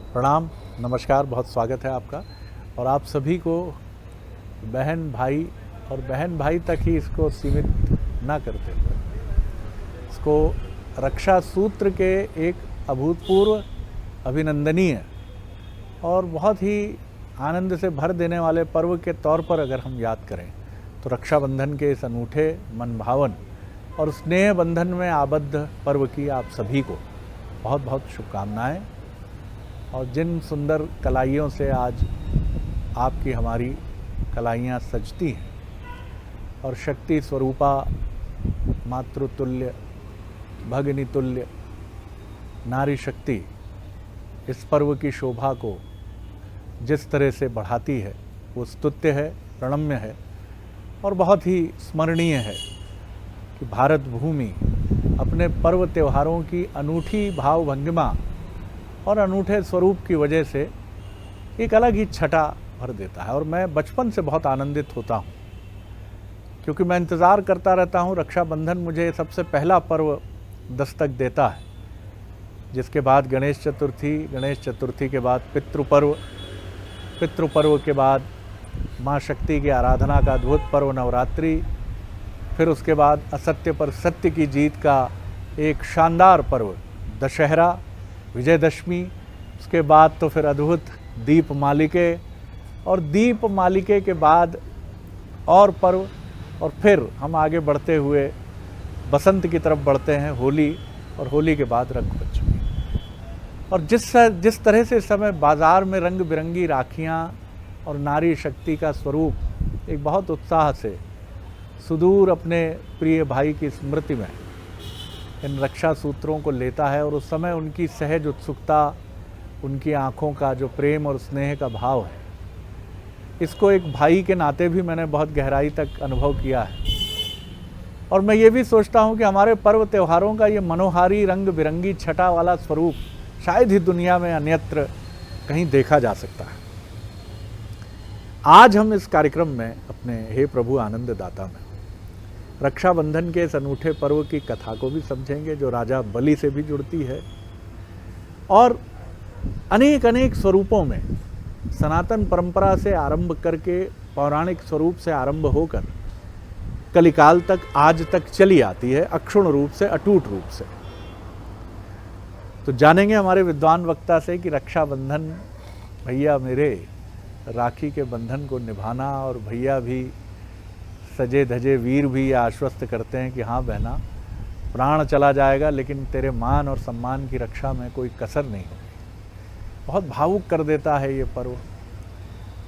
प्रणाम, नमस्कार, बहुत स्वागत है आपका। और आप सभी को बहन भाई और बहन भाई तक ही इसको सीमित ना करते हुए इसको रक्षा सूत्र के एक अभूतपूर्व, अभिनंदनीय और बहुत ही आनंद से भर देने वाले पर्व के तौर पर अगर हम याद करें तो रक्षाबंधन के इस अनूठे, मनभावन और स्नेह बंधन में आबद्ध पर्व की आप सभी को बहुत बहुत शुभकामनाएं। और जिन सुंदर कलाइयों से आज आपकी हमारी कलाइयाँ सजती हैं और शक्ति स्वरूपा, मातृतुल्य, भगिनीतुल्य नारी शक्ति इस पर्व की शोभा को जिस तरह से बढ़ाती है वो स्तुत्य है, प्रणम्य है और बहुत ही स्मरणीय है कि भारत भूमि अपने पर्व त्योहारों की अनूठी भावभंगिमा और अनूठे स्वरूप की वजह से एक अलग ही छटा भर देता है। और मैं बचपन से बहुत आनंदित होता हूँ क्योंकि मैं इंतज़ार करता रहता हूँ। रक्षाबंधन मुझे सबसे पहला पर्व दस्तक देता है, जिसके बाद गणेश चतुर्थी के बाद पितृपर्व के बाद माँ शक्ति की आराधना का अद्भुत पर्व नवरात्रि, फिर उसके बाद असत्य पर सत्य की जीत का एक शानदार पर्व दशहरा, विजयदशमी, उसके बाद तो फिर अद्भुत दीपमालिके और दीपमालिके के बाद और पर्व, और फिर हम आगे बढ़ते हुए बसंत की तरफ बढ़ते हैं, होली, और होली के बाद रंगपंचमी। और जिस तरह से इस समय बाज़ार में रंग बिरंगी राखियाँ और नारी शक्ति का स्वरूप एक बहुत उत्साह से सुदूर अपने प्रिय भाई की स्मृति में इन रक्षा सूत्रों को लेता है, और उस समय उनकी सहज उत्सुकता, उनकी आँखों का जो प्रेम और स्नेह का भाव है, इसको एक भाई के नाते भी मैंने बहुत गहराई तक अनुभव किया है। और मैं ये भी सोचता हूँ कि हमारे पर्व त्योहारों का ये मनोहारी रंग बिरंगी छटा वाला स्वरूप शायद ही दुनिया में अन्यत्र कहीं देखा जा सकता है। आज हम इस कार्यक्रम में अपने हे प्रभु आनंद दाता में रक्षाबंधन के इस अनूठे पर्व की कथा को भी समझेंगे, जो राजा बलि से भी जुड़ती है और अनेक अनेक स्वरूपों में सनातन परंपरा से आरंभ करके पौराणिक स्वरूप से आरंभ होकर कलिकाल तक आज तक चली आती है, अक्षुण रूप से, अटूट रूप से। तो जानेंगे हमारे विद्वान वक्ता से कि रक्षाबंधन भैया मेरे राखी के बंधन को निभाना, और भैया भी सजे धजे वीर भी आश्वस्त करते हैं कि हाँ बहना, प्राण चला जाएगा लेकिन तेरे मान और सम्मान की रक्षा में कोई कसर नहीं होगी। बहुत भावुक कर देता है ये पर्व।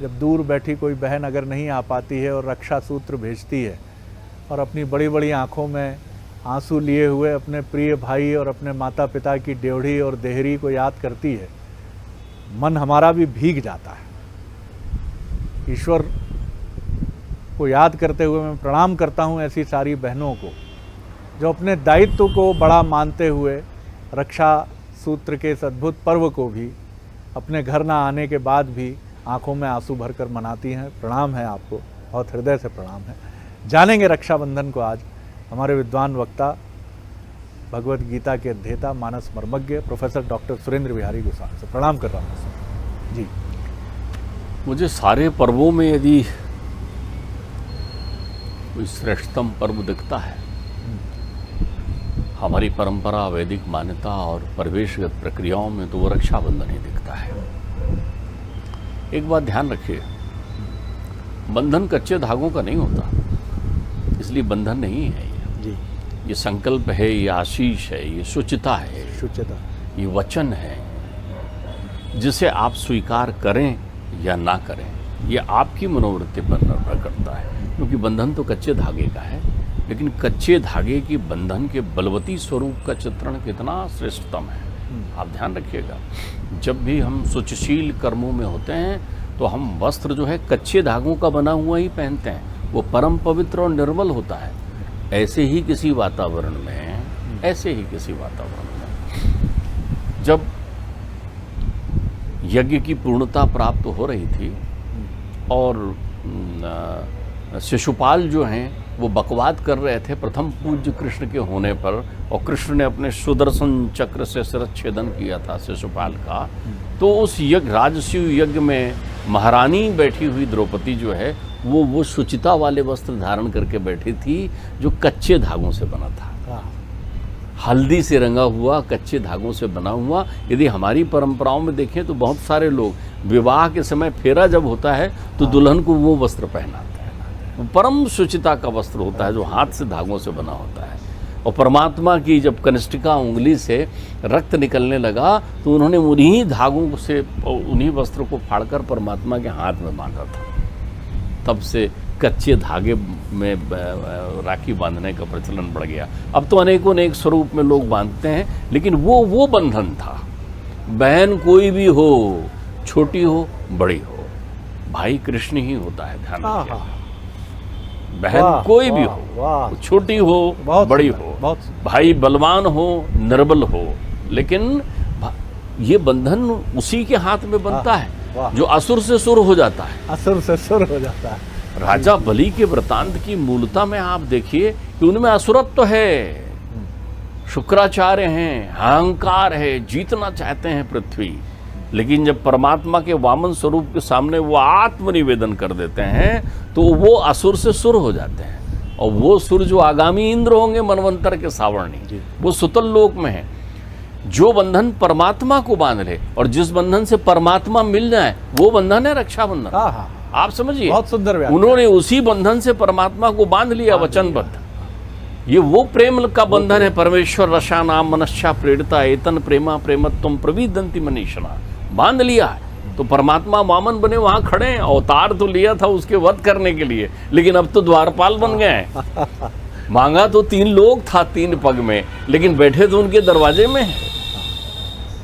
जब दूर बैठी कोई बहन अगर नहीं आ पाती है और रक्षा सूत्र भेजती है और अपनी बड़ी बड़ी आँखों में आंसू लिए हुए अपने प्रिय भाई और अपने माता पिता की ड्योढ़ी और देहरी को याद करती है, मन हमारा भी भीग जाता है। ईश्वर को याद करते हुए मैं प्रणाम करता हूँ ऐसी सारी बहनों को जो अपने दायित्व को बड़ा मानते हुए रक्षा सूत्र के इस अद्भुत पर्व को भी अपने घर ना आने के बाद भी आंखों में आंसू भरकर मनाती हैं। प्रणाम है आपको, बहुत हृदय से प्रणाम है। जानेंगे रक्षाबंधन को आज हमारे विद्वान वक्ता, भगवत गीता के अध्येता, मानस मर्मज्ञ प्रोफेसर डॉक्टर सुरेंद्र बिहारी गुसार से प्रणाम कर रहा हूँ जी। मुझे सारे पर्वों में यदि कोई श्रेष्ठतम पर्व दिखता है, हमारी परंपरा, वैदिक मान्यता और परिवेशगत प्रक्रियाओं में, तो वो रक्षाबंधन ही दिखता है। एक बात ध्यान रखिए, बंधन कच्चे धागों का नहीं होता, इसलिए बंधन नहीं है जी। ये संकल्प है, ये आशीष है, ये शुचिता है, ये वचन है, जिसे आप स्वीकार करें या ना करें, ये आपकी मनोवृत्ति पर निर्भर करता है। क्योंकि बंधन तो कच्चे धागे का है, लेकिन कच्चे धागे की बंधन के बलवती स्वरूप का चित्रण कितना श्रेष्ठतम है। आप ध्यान रखिएगा, जब भी हम शुचिशील कर्मों में होते हैं तो हम वस्त्र जो है कच्चे धागों का बना हुआ ही पहनते हैं, वो परम पवित्र और निर्मल होता है। ऐसे ही किसी वातावरण में जब यज्ञ की पूर्णता प्राप्त हो रही थी और शिशुपाल जो हैं वो बकवाद कर रहे थे प्रथम पूज्य कृष्ण के होने पर, और कृष्ण ने अपने सुदर्शन चक्र से शिरच्छेदन किया था शिशुपाल का। तो उस यज्ञ, राजसूय यज्ञ में महारानी बैठी हुई द्रौपदी जो है वो शुचिता वाले वस्त्र धारण करके बैठी थी जो कच्चे धागों से बना था, हल्दी से रंगा हुआ, कच्चे धागों से बना हुआ। यदि हमारी परंपराओं में देखें तो बहुत सारे लोग विवाह के समय फेरा जब होता है तो दुल्हन को वो वस्त्र पहनाते हैं। वो परम शुचिता का वस्त्र होता है जो हाथ से धागों से बना होता है। और परमात्मा की जब कनिष्ठिका उंगली से रक्त निकलने लगा तो उन्होंने उन्हीं धागों से, उन्हीं वस्त्र को फाड़कर परमात्मा के हाथ में बांधा था। तब से कच्चे धागे में राखी बांधने का प्रचलन बढ़ गया। अब तो अनेकों अनेक स्वरूप में लोग बांधते हैं, लेकिन वो बंधन था। बहन कोई भी हो, छोटी हो बड़ी हो, भाई कृष्ण ही होता है, ध्यान रखिए। बहन कोई भी हो, छोटी हो बड़ी हो, भाई बलवान हो निर्बल हो, लेकिन ये बंधन उसी के हाथ में बनता है जो असुर से सुर हो जाता है। असुर से सुर हो जाता है। राजा बलि के वृतांत की मूलता में आप देखिए कि उनमें असुरत्व तो है, शुक्राचार्य हैं, अहंकार है, जीतना चाहते हैं पृथ्वी। लेकिन जब परमात्मा के वामन स्वरूप के सामने वो आत्मनिवेदन कर देते हैं तो वो असुर से सुर हो जाते हैं। और वो सुर जो आगामी इंद्र होंगे मनवंतर के सावर्णी, वो सुतल लोक में है। जो बंधन परमात्मा को बांध ले और जिस बंधन से परमात्मा मिल जाए वो बंधन है रक्षाबंधन। आप समझिए, बहुत सुंदर। उन्होंने उसी बंधन से परमात्मा को बांध लिया वचनबद्ध। ये वो प्रेम का बंधन है। परमेश्वर रसा नाम मनश्चा प्रेरिता एतन प्रेमा प्रेमत्वम प्रविदंति मनीषणा, बांध लिया है। तो परमात्मा वामन बने वहां खड़े हैं। अवतार तो लिया था उसके वध करने के लिए, लेकिन अब तो द्वारपाल बन गए हैं। मांगा तो 3 लोग था 3 पग में, लेकिन बैठे तो उनके दरवाजे में है।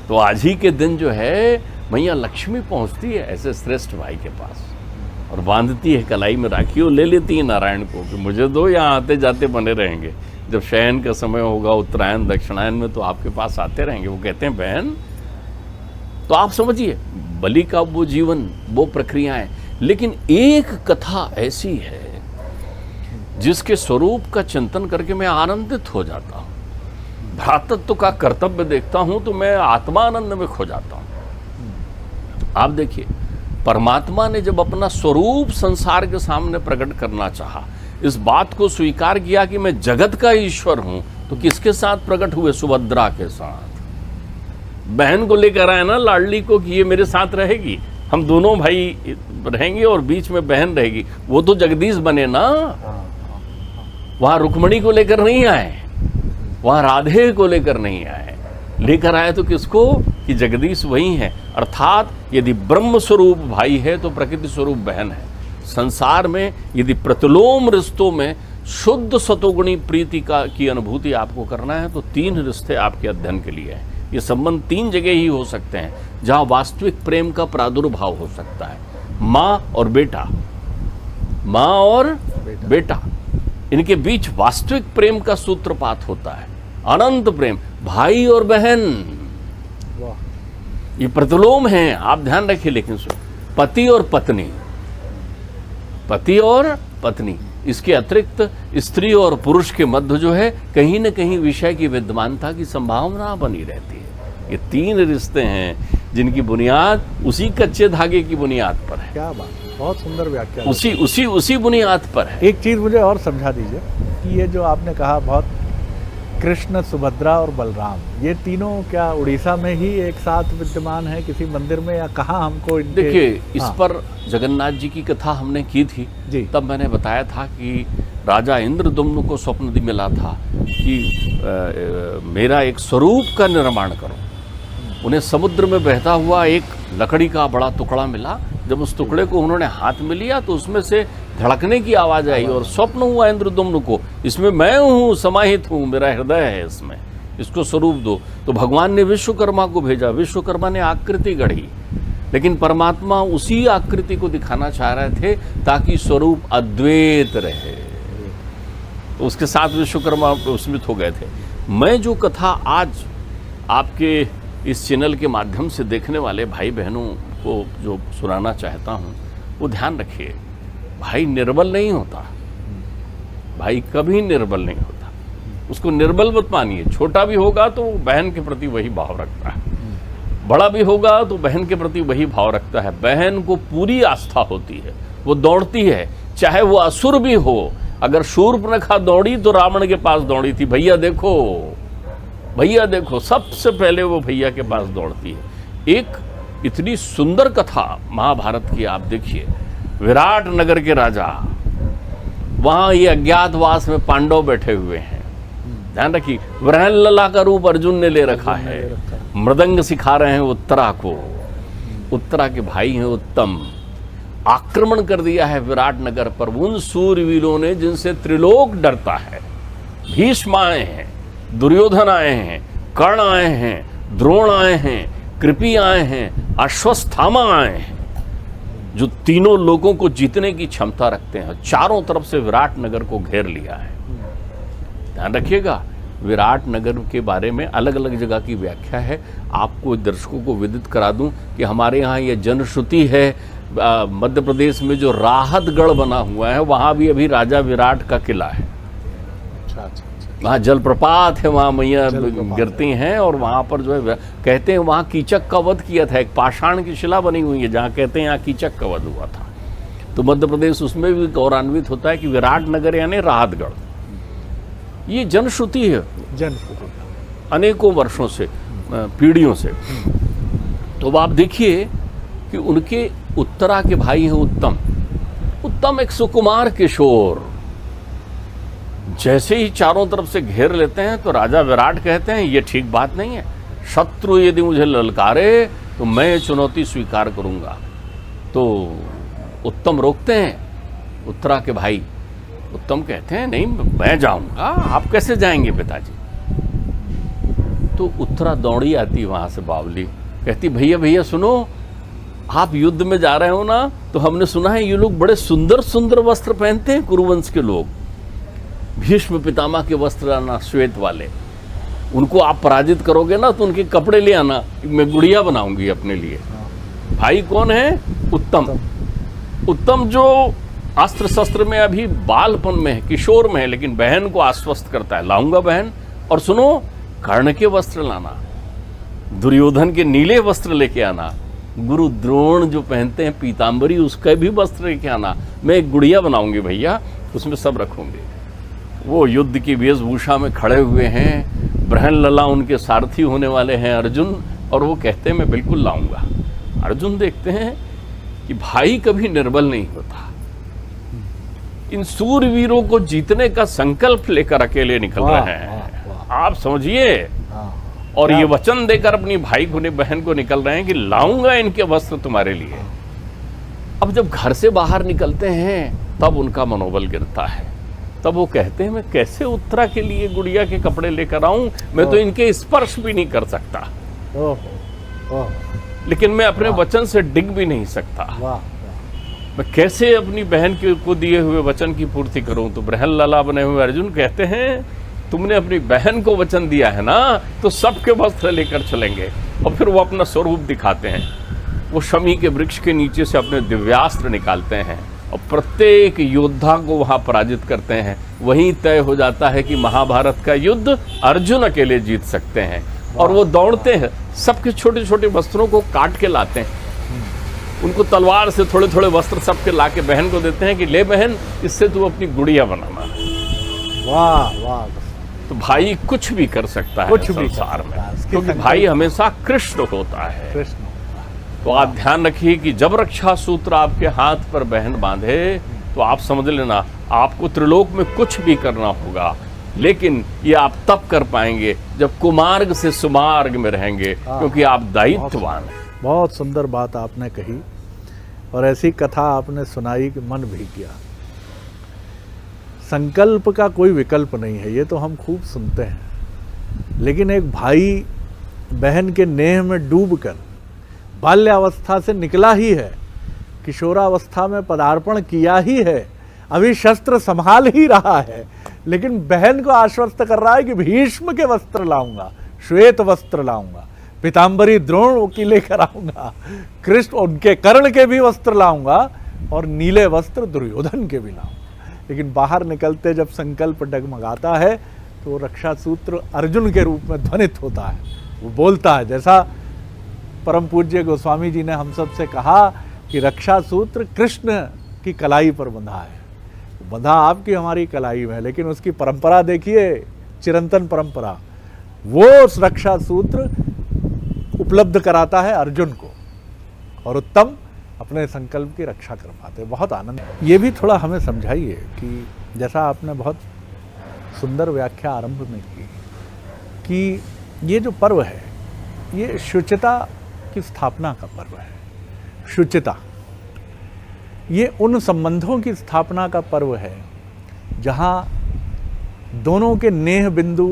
तो आज ही के दिन जो है मैया लक्ष्मी पहुंचती है ऐसे श्रेष्ठ भाई के पास और बांधती है कलाई में राखी और ले लेती है नारायण को कि मुझे दो, यहाँ आते जाते बने रहेंगे। जब शयन का समय होगा, उत्तरायण दक्षिणायन में, तो आपके पास आते रहेंगे। वो कहते हैं बहन। तो आप समझिए बलि का वो जीवन, वो प्रक्रियाएं। लेकिन एक कथा ऐसी है जिसके स्वरूप का चिंतन करके मैं आनंदित हो जाता हूँ। भ्रातृत्व का कर्तव्य देखता हूं तो मैं आत्मानंद में खो जाता हूं। आप देखिए, परमात्मा ने जब अपना स्वरूप संसार के सामने प्रकट करना चाहा, इस बात को स्वीकार किया कि मैं जगत का ईश्वर हूं, तो किसके साथ प्रकट हुए? सुभद्रा के साथ। बहन को लेकर आए ना लाडली को कि ये मेरे साथ रहेगी, हम दोनों भाई रहेंगे और बीच में बहन रहेगी। वो तो जगदीश बने ना, वहां रुक्मणी को लेकर नहीं आए, वहां राधे को लेकर नहीं आए। लेकर आए तो किसको? कि जगदीश वही है। अर्थात यदि ब्रह्म स्वरूप भाई है तो प्रकृति स्वरूप बहन है। संसार में यदि प्रतिलोम रिश्तों में शुद्ध सतोगुणी प्रीति की अनुभूति आपको करना है तो 3 रिश्ते आपके अध्ययन के लिए हैं। ये संबंध 3 जगह ही हो सकते हैं जहां वास्तविक प्रेम का प्रादुर्भाव हो सकता है। माँ और बेटा, माँ और बेटा, इनके बीच वास्तविक प्रेम का सूत्रपात होता है। अनंत प्रेम। भाई और बहन, ये प्रतिलोम हैं, आप ध्यान रखिए। लेकिन पति और पत्नी, पति और पत्नी, इसके अतिरिक्त स्त्री और पुरुष के मध्य जो है कहीं न कहीं विषय की विद्यमानता की संभावना बनी रहती है। ये 3 रिश्ते हैं जिनकी बुनियाद उसी कच्चे धागे की बुनियाद पर है। क्या बात, बहुत सुंदर व्याख्या। उसी बुनियाद पर है। एक चीज मुझे और समझा दीजिए कि ये जो आपने कहा बहुत, कृष्ण, सुभद्रा और बलराम, ये तीनों क्या उड़ीसा में ही एक साथ विद्यमान है किसी मंदिर में, या कहाँ हमको? देखिए, इस पर जगन्नाथ जी की कथा हमने की थी जी। तब मैंने बताया था कि राजा इंद्रदुम्न को स्वप्न मिला था कि मेरा एक स्वरूप का निर्माण करो। उन्हें समुद्र में बहता हुआ एक लकड़ी का बड़ा टुकड़ा मिला। जब उस टुकड़े को उन्होंने हाथ में लिया तो उसमें से धड़कने की आवाज आई और स्वप्न हुआ इंद्रदुम्न को, इसमें मैं हूँ, समाहित हूँ, मेरा हृदय है इसमें, इसको स्वरूप दो। तो भगवान ने विश्वकर्मा को भेजा। विश्वकर्मा ने आकृति गढ़ी, लेकिन परमात्मा उसी आकृति को दिखाना चाह रहे थे ताकि स्वरूप अद्वैत रहे। तो उसके साथ विश्वकर्मा विस्मित हो गए थे। मैं जो कथा आज आपके इस चैनल के माध्यम से देखने वाले भाई बहनों को जो सुनाना चाहता हूँ, वो ध्यान रखिए, भाई निर्बल नहीं होता, भाई कभी निर्बल नहीं होता, उसको निर्बल मत मानिए। छोटा भी होगा तो बहन के प्रति वही भाव रखता है, बड़ा भी होगा तो बहन के प्रति वही भाव रखता है। बहन को पूरी आस्था होती है, वो दौड़ती है, चाहे वो असुर भी हो। अगर शूर्पणखा दौड़ी तो रावण के पास दौड़ी थी, भैया देखो, भैया देखो, सबसे पहले वो भैया के पास दौड़ती है। एक इतनी सुंदर कथा महाभारत की आप देखिए, विराट नगर के राजा, वहां ये अज्ञातवास में पांडव बैठे हुए हैं, ध्यान रखिए, वृहणलला का रूप अर्जुन ने ले रखा है, मृदंग सिखा रहे हैं उत्तरा को, उत्तरा के भाई हैं उत्तम। आक्रमण कर दिया है विराट नगर पर उन सूरवीरों ने जिनसे त्रिलोक डरता है। भीष्म आए हैं, दुर्योधन आए हैं, कर्ण आए हैं, द्रोण आए हैं, कृपि आए हैं, अश्वत्थामा आए हैं, जो तीनों लोगों को जीतने की क्षमता रखते हैं। चारों तरफ से विराट नगर को घेर लिया है। ध्यान रखिएगा, विराट नगर के बारे में अलग अलग जगह की व्याख्या है। आपको दर्शकों को विदित करा दूं कि हमारे यहाँ ये जनश्रुति है, मध्य प्रदेश में जो राहतगढ़ बना हुआ है वहाँ भी अभी राजा विराट का किला है। वहाँ जलप्रपात है, वहाँ मैया गिरती हैं और वहाँ पर जो है कहते हैं वहाँ कीचक का वध किया था। एक पाषाण की शिला बनी हुई है जहाँ कहते हैं यहाँ कीचक का वध हुआ था। तो मध्य प्रदेश उसमें भी गौरवान्वित होता है कि विराट नगर यानी राहतगढ़। ये जनश्रुति है, जनश्रुति अनेकों वर्षों से, पीढ़ियों से। तो आप देखिए कि उनके उत्तरा के भाई हैं उत्तम। उत्तम एक सुकुमार किशोर, जैसे ही चारों तरफ से घेर लेते हैं तो राजा विराट कहते हैं ये ठीक बात नहीं है, शत्रु यदि मुझे ललकारे तो मैं चुनौती स्वीकार करूंगा। तो उत्तम रोकते हैं उत्तरा के भाई। उत्तम कहते हैं नहीं, मैं जाऊंगा, आप कैसे जाएंगे पिताजी। तो उत्तरा दौड़ी आती वहां से बावली, कहती भैया भैया सुनो, आप युद्ध में जा रहे हो ना, तो हमने सुना है ये लोग बड़े सुंदर सुंदर वस्त्र पहनते हैं, कुरुवंश के लोग। भीष्म पितामह के वस्त्र लाना, श्वेत वाले, उनको आप पराजित करोगे ना तो उनके कपड़े ले आना, मैं गुड़िया बनाऊंगी अपने लिए। भाई कौन है? उत्तम। उत्तम जो अस्त्र शस्त्र में अभी बालपन में है, किशोर में है, लेकिन बहन को आश्वस्त करता है, लाऊंगा बहन। और सुनो, कर्ण के वस्त्र लाना, दुर्योधन के नीले वस्त्र लेके आना, गुरु द्रोण जो पहनते हैं पीतांबरी उसका भी वस्त्र लेके आना, मैं एक गुड़िया बनाऊंगी भैया, उसमें सब रखूंगी। वो युद्ध की वेशभूषा में खड़े हुए हैं, बृहणलला उनके सारथी होने वाले हैं अर्जुन, और वो कहते हैं मैं बिल्कुल लाऊंगा। अर्जुन देखते हैं कि भाई कभी निर्बल नहीं होता, इन सूरवीरों को जीतने का संकल्प लेकर अकेले निकल रहे हैं, आप समझिए। और ये वचन देकर अपनी भाई को, बहन को निकल रहे हैं कि लाऊंगा इनके वस्त्र तुम्हारे लिए। अब जब घर से बाहर निकलते हैं तब उनका मनोबल गिरता है। तब वो कहते हैं मैं कैसे उत्तरा के लिए गुड़िया के कपड़े लेकर आऊं, मैं तो इनके स्पर्श भी नहीं कर सकता, लेकिन मैं अपने वचन से डिग भी नहीं सकता। मैं कैसे अपनी बहन को दिए हुए वचन की पूर्ति करूं। तो बृहणलला बने हुए अर्जुन कहते हैं तुमने अपनी बहन को वचन दिया है ना, तो सबके वस्त्र लेकर चलेंगे। और फिर वो अपना स्वरूप दिखाते हैं, वो शमी के वृक्ष के नीचे से अपने दिव्यास्त्र निकालते हैं और प्रत्येक योद्धा को वहां पराजित करते हैं। वहीं तय हो जाता है कि महाभारत का युद्ध अर्जुन अकेले जीत सकते हैं। और वो दौड़ते हैं, सबके छोटे छोटे वस्त्रों को काट के लाते हैं, उनको तलवार से थोड़े थोड़े वस्त्र सबके ला के बहन को देते हैं कि ले बहन, इससे तू अपनी गुड़िया बनाना। वाह वाह। तो भाई कुछ भी कर सकता है कुछ भी संसार में, क्योंकि भाई हमेशा कृष्ण होता है। कृष्ण। तो आप ध्यान रखिए कि जब रक्षा सूत्र आपके हाथ पर बहन बांधे तो आप समझ लेना आपको त्रिलोक में कुछ भी करना होगा, लेकिन ये आप तब कर पाएंगे जब कुमार्ग से सुमार्ग में रहेंगे, क्योंकि आप दायित्ववान हैं। बहुत सुंदर बात आपने कही और ऐसी कथा आपने सुनाई कि मन भीग गया। संकल्प का कोई विकल्प नहीं है, ये तो हम खूब सुनते हैं, लेकिन एक भाई बहन के नेह में डूबकर बाल्यावस्था से निकला ही है, किशोरावस्था में पदार्पण किया ही है, अभी शस्त्र संभाल ही रहा है, लेकिन बहन को आश्वस्त कर रहा है कि भीष्म के वस्त्र लाऊंगा, श्वेत वस्त्र लाऊंगा, पीतांबरी द्रोण की लेकर आऊंगा, कृष्ण उनके कर्ण के भी वस्त्र लाऊंगा और नीले वस्त्र दुर्योधन के भी लाऊंगा। लेकिन बाहर निकलते जब संकल्प डगमगाता है तो रक्षा सूत्र अर्जुन के रूप में ध्वनित होता है, वो बोलता है। जैसा परम पूज्य गोस्वामी जी ने हम सब से कहा कि रक्षा सूत्र कृष्ण की कलाई पर बंधा है, बंधा आपकी हमारी कलाई में, लेकिन उसकी परंपरा देखिए, चिरंतन परंपरा। वो उस रक्षा सूत्र उपलब्ध कराता है अर्जुन को और उत्तम अपने संकल्प की रक्षा कर पाते। बहुत आनंद। ये भी थोड़ा हमें समझाइए कि जैसा आपने बहुत सुंदर व्याख्या आरंभ में की कि ये जो पर्व है ये शुचिता की स्थापना का पर्व है। शुचिता ये उन संबंधों की स्थापना का पर्व है जहाँ दोनों के नेह बिंदु,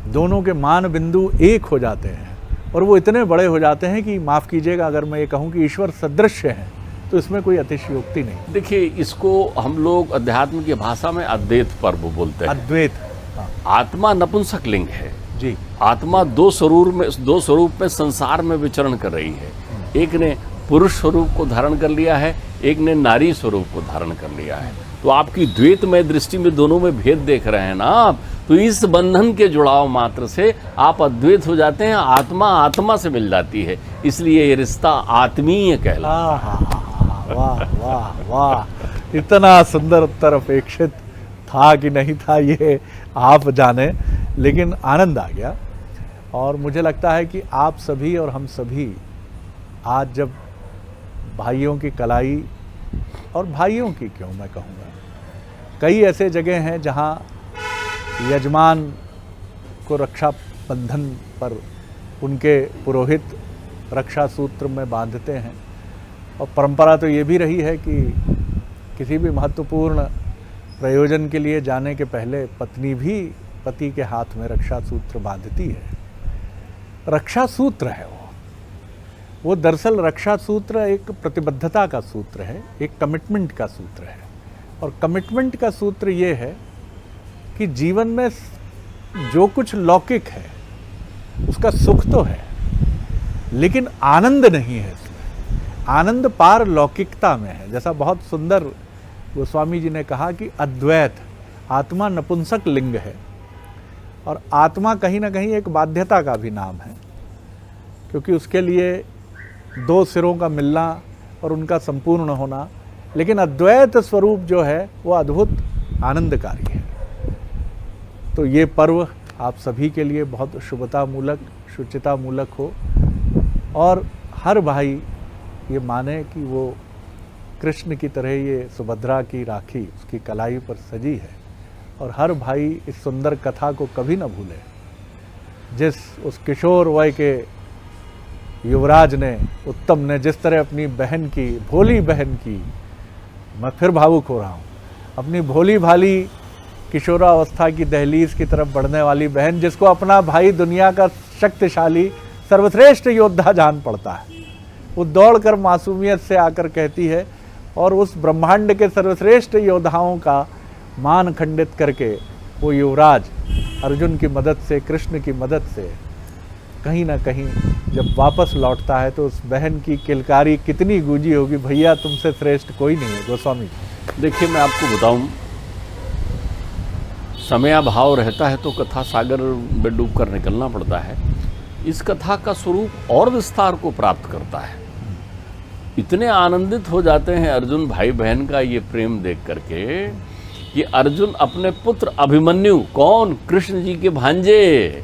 दोनों के मान बिंदु एक हो जाते हैं और वो इतने बड़े हो जाते हैं कि माफ़ कीजिएगा अगर मैं ये कहूँ कि ईश्वर सदृश हैं तो इसमें कोई अतिशयोक्ति नहीं। देखिए, इसको हम लोग अध्यात्म की भाषा में अद्वैत पर्व बोलते हैं। अद्वैत, हाँ। आत्मा नपुंसक लिंग है जी। आत्मा दो स्वरूप में संसार में विचरण कर रही है। एक ने पुरुष स्वरूप को धारण कर लिया है, एक ने नारी स्वरूप को धारण कर लिया है। तो आपकी द्वैतमय दृष्टि में दोनों में भेद देख रहे हैं ना आप, तो इस बंधन के जुड़ाव मात्र से आप अद्वैत हो जाते हैं, आत्मा आत्मा से मिल जाती है, इसलिए ये रिश्ता आत्मीय कहलाता है। वाह वाह वाह, इतना सुंदर उत्तर अपेक्षित था कि नहीं था ये आप जाने, लेकिन आनंद आ गया। और मुझे लगता है कि आप सभी और हम सभी आज जब भाइयों की कलाई, और भाइयों की क्यों मैं कहूँगा, कई ऐसे जगह हैं जहाँ यजमान को रक्षा बंधन पर उनके पुरोहित रक्षा सूत्र में बांधते हैं। और परंपरा तो ये भी रही है कि किसी भी महत्वपूर्ण प्रयोजन के लिए जाने के पहले पत्नी भी पति के हाथ में रक्षा सूत्र बांधती है। रक्षा सूत्र है वो दरअसल रक्षा सूत्र एक प्रतिबद्धता का सूत्र है, एक कमिटमेंट का सूत्र है। और कमिटमेंट का सूत्र ये है कि जीवन में जो कुछ लौकिक है उसका सुख तो है, लेकिन आनंद नहीं है इसमें। आनंद पार लौकिकता में है। जैसा बहुत सुंदर गोस्वामी जी ने कहा कि अद्वैत, आत्मा नपुंसक लिंग है और आत्मा कहीं ना कहीं एक बाध्यता का भी नाम है, क्योंकि उसके लिए दो सिरों का मिलना और उनका संपूर्ण होना। लेकिन अद्वैत स्वरूप जो है वो अद्भुत आनंदकारी है। तो ये पर्व आप सभी के लिए बहुत शुभता मूलक, शुचिता मूलक हो और हर भाई ये माने कि वो कृष्ण की तरह ये सुभद्रा की राखी उसकी कलाई पर सजी है। और हर भाई इस सुंदर कथा को कभी न भूले, जिस उस किशोर वय के युवराज ने, उत्तम ने जिस तरह अपनी बहन की, भोली बहन की, मैं फिर भावुक हो रहा हूँ, अपनी भोली भाली किशोरावस्था की दहलीज की तरफ बढ़ने वाली बहन, जिसको अपना भाई दुनिया का शक्तिशाली सर्वश्रेष्ठ योद्धा जान पड़ता है, वो दौड़कर मासूमियत से आकर कहती है और उस ब्रह्मांड के सर्वश्रेष्ठ योद्धाओं का मान खंडित करके वो युवराज अर्जुन की मदद से, कृष्ण की मदद से कहीं ना कहीं जब वापस लौटता है तो उस बहन की किलकारी कितनी गूंजी होगी, भैया तुमसे श्रेष्ठ कोई नहीं है। गोस्वामी देखिए, मैं आपको बताऊं, समयाभाव रहता है तो कथा सागर में डूब कर निकलना पड़ता है। इस कथा का स्वरूप और विस्तार को प्राप्त करता है। इतने आनंदित हो जाते हैं अर्जुन भाई बहन का ये प्रेम देख करके कि अर्जुन अपने पुत्र अभिमन्यु, कौन, कृष्ण जी के भांजे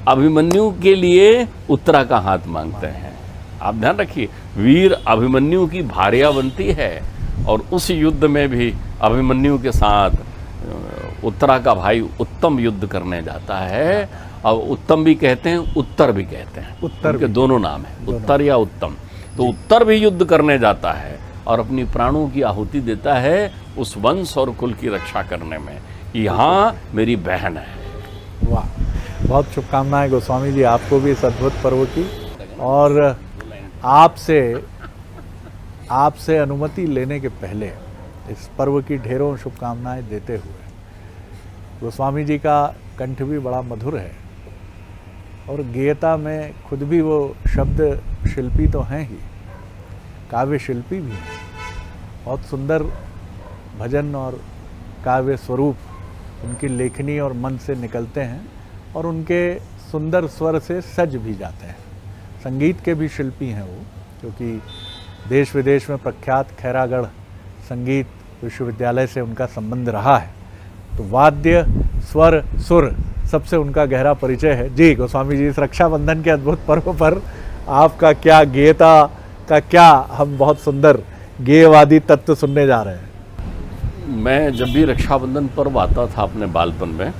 अभिमन्यु के लिए उत्तरा का हाथ मांगते हैं। आप ध्यान रखिए, वीर अभिमन्यु की भार्या बनती है और उस युद्ध में भी अभिमन्यु के साथ उत्तरा का भाई उत्तम युद्ध करने जाता है। और उत्तम भी कहते हैं, उत्तर भी कहते हैं, उत्तर के दोनों नाम है, उत्तर या उत्तम। तो उत्तर भी युद्ध करने जाता है और अपनी प्राणों की आहुति देता है उस वंश और कुल की रक्षा करने में। यहाँ मेरी बहन है। वाह, बहुत शुभकामनाएं गोस्वामी जी आपको भी इस अद्भुत पर्व की। और आपसे अनुमति लेने के पहले इस पर्व की ढेरों शुभकामनाएं देते हुए, गोस्वामी जी का कंठ भी बड़ा मधुर है और गेयता में खुद भी वो शब्द शिल्पी तो हैं ही, काव्य शिल्पी भी हैं। बहुत सुंदर भजन और काव्य स्वरूप उनकी लेखनी और मन से निकलते हैं और उनके सुंदर स्वर से सज भी जाते हैं। संगीत के भी शिल्पी हैं वो, क्योंकि देश विदेश में प्रख्यात खैरागढ़ संगीत विश्वविद्यालय से उनका संबंध रहा है। तो वाद्य, स्वर, सुर सबसे उनका गहरा परिचय है। जी गोस्वामी जी, इस रक्षाबंधन के अद्भुत पर्व पर आपका क्या गेयता का क्या, हम बहुत सुंदर गेयवादी तत्व सुनने जा रहे हैं। मैं जब भी रक्षाबंधन पर्व आता था अपने बालपन में,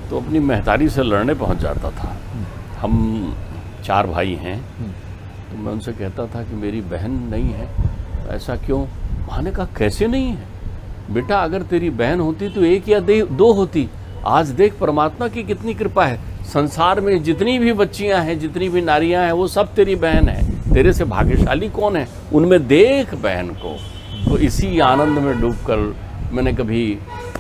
तो अपनी महतारी से लड़ने पहुंच जाता था। हम 4 भाई हैं, तो मैं उनसे कहता था कि मेरी बहन नहीं है। ऐसा क्यों? माँ ने कहा कैसे नहीं है बेटा, अगर तेरी बहन होती तो 1 या 2 होती। आज देख परमात्मा की कितनी कृपा है, संसार में जितनी भी बच्चियां हैं, जितनी भी नारियां हैं, वो सब तेरी बहन है। तेरे से भाग्यशाली कौन है? उनमें देख बहन को। तो इसी आनंद में डूबकर मैंने कभी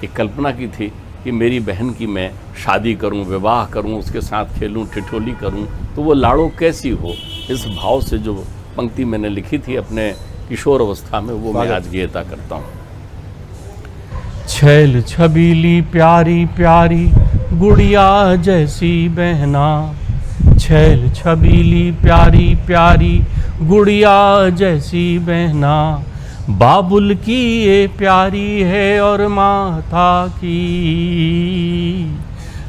एक कल्पना की थी कि मेरी बहन की मैं शादी करूं, विवाह करूं, उसके साथ खेलूं, ठिठोली करूं, तो वो लाड़ो कैसी हो। इस भाव से जो पंक्ति मैंने लिखी थी अपने किशोर अवस्था में, वो मैं आज गेयता करता हूँ। छैल छबीली प्यारी प्यारी गुड़िया जैसी बहना, छैल छबीली प्यारी प्यारी गुड़िया जैसी बहना, बाबुल की ये प्यारी है और माता की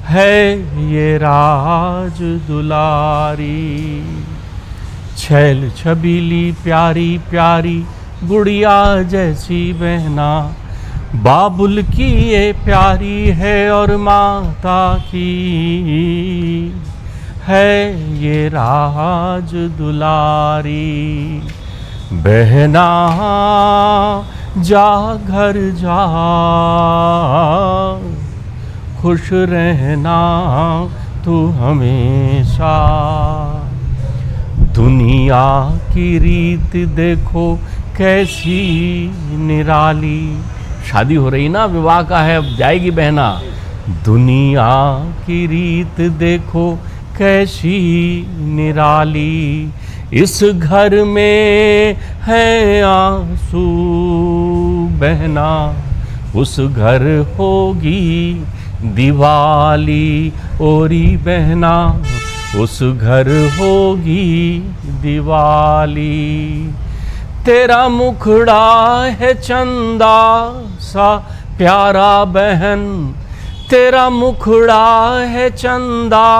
है ये राज दुलारी। छैल छबीली प्यारी प्यारी गुड़िया जैसी बहना, बाबुल की ये प्यारी है और माता की है ये राज दुलारी। बहना जा घर जा, खुश रहना तू हमेशा, दुनिया की रीत देखो कैसी निराली। शादी हो रही ना, विवाह का है, अब जाएगी बहना। दुनिया की रीत देखो कैसी निराली, इस घर में है आंसू बहना, उस घर होगी दिवाली। ओरी बहना उस घर होगी दिवाली। तेरा मुखड़ा है चंदा सा प्यारा बहन, तेरा मुखड़ा है चंदा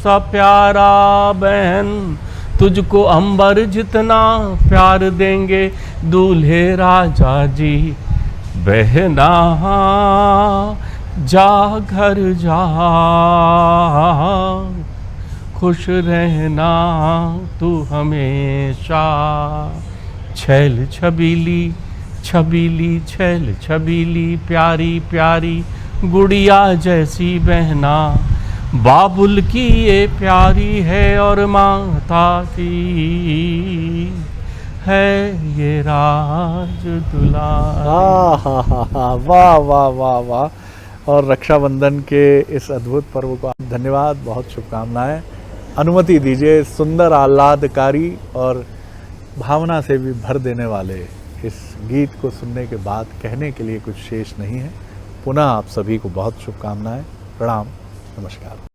सा प्यारा बहन, तुझको अंबर जितना प्यार देंगे दूल्हे राजा जी। बहना जा घर जा, खुश रहना तू हमेशा। छैल छबीली छबीली छैल छबीली प्यारी प्यारी गुड़िया जैसी बहना, बाबुल की ये प्यारी है और माता की है ये राज दुलारी। वाह वाह वाह वाह। और रक्षाबंधन के इस अद्भुत पर्व को धन्यवाद, बहुत शुभकामनाएं। अनुमति दीजिए, सुंदर आह्लादकारी और भावना से भी भर देने वाले इस गीत को सुनने के बाद कहने के लिए कुछ शेष नहीं है। पुनः आप सभी को बहुत शुभकामनाएं। प्रणाम, नमस्कार।